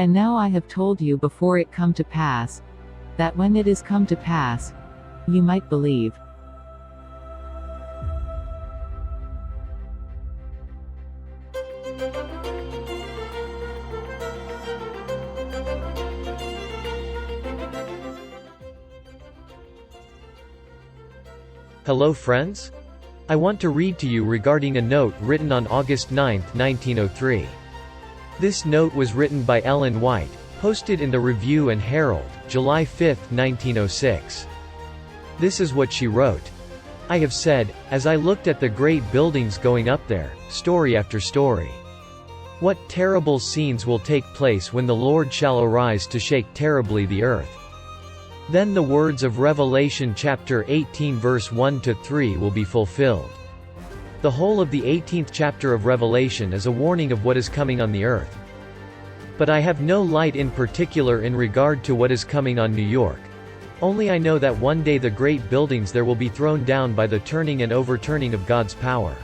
And now I have told you before it come to pass, that when it is come to pass, you might believe. Hello friends? I want to read to you regarding a note written on August 9, 1903. This note was written by Ellen White, posted in the Review and Herald, July 5, 1906. This is what she wrote. I have said, as I looked at the great buildings going up there, story after story. What terrible scenes will take place when the Lord shall arise to shake terribly the earth. Then the words of Revelation chapter 18 verse 1-3 will be fulfilled. The whole of the 18th chapter of Revelation is a warning of what is coming on the earth. But I have no light in particular in regard to what is coming on New York. Only I know that one day the great buildings there will be thrown down by the turning and overturning of God's power.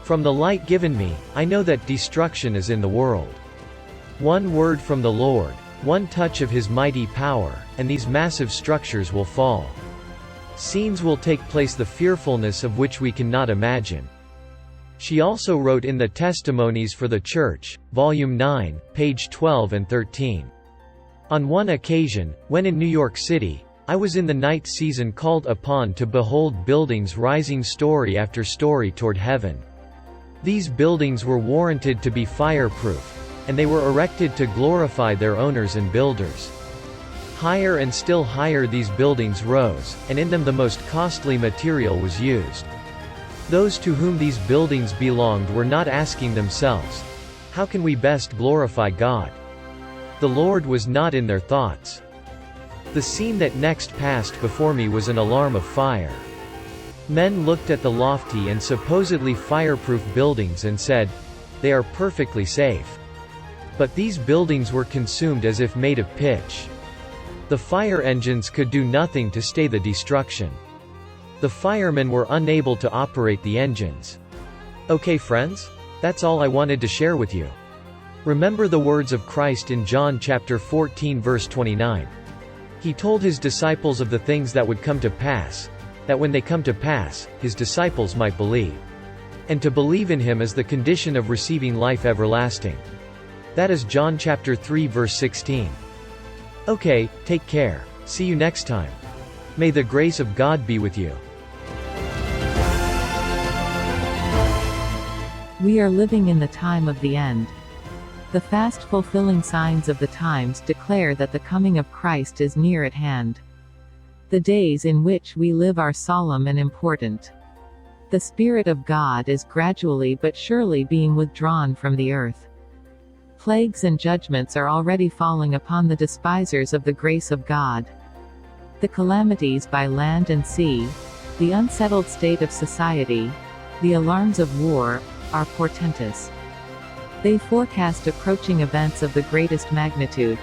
From the light given me, I know that destruction is in the world. One word from the Lord, one touch of His mighty power, and these massive structures will fall. Scenes will take place the fearfulness of which we cannot imagine. She also wrote in the Testimonies for the Church, Volume 9, page 12 and 13. On one occasion, when in New York City, I was in the night season called upon to behold buildings rising story after story toward heaven. These buildings were warranted to be fireproof, and they were erected to glorify their owners and builders. Higher and still higher these buildings rose, and in them the most costly material was used. Those to whom these buildings belonged were not asking themselves, how can we best glorify God? The Lord was not in their thoughts. The scene that next passed before me was an alarm of fire. Men looked at the lofty and supposedly fireproof buildings and said, they are perfectly safe. But these buildings were consumed as if made of pitch. The fire engines could do nothing to stay the destruction. The firemen were unable to operate the engines. Okay friends? That's all I wanted to share with you. Remember the words of Christ in John chapter 14 verse 29. He told His disciples of the things that would come to pass, that when they come to pass, His disciples might believe. And to believe in Him is the condition of receiving life everlasting. That is John chapter 3 verse 16. Okay, take care. See you next time. May the grace of God be with you. We are living in the time of the end. The fast fulfilling signs of the times declare that the coming of Christ is near at hand. The days in which we live are solemn and important. The Spirit of God is gradually but surely being withdrawn from the earth. Plagues and judgments are already falling upon the despisers of the grace of God. The calamities by land and sea, the unsettled state of society, the alarms of war, are portentous. They forecast approaching events of the greatest magnitude.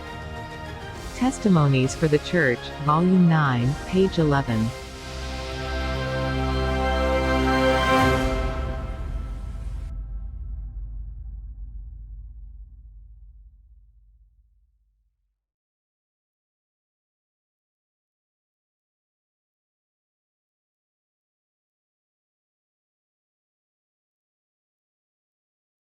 Testimonies for the Church, Volume 9, page 11.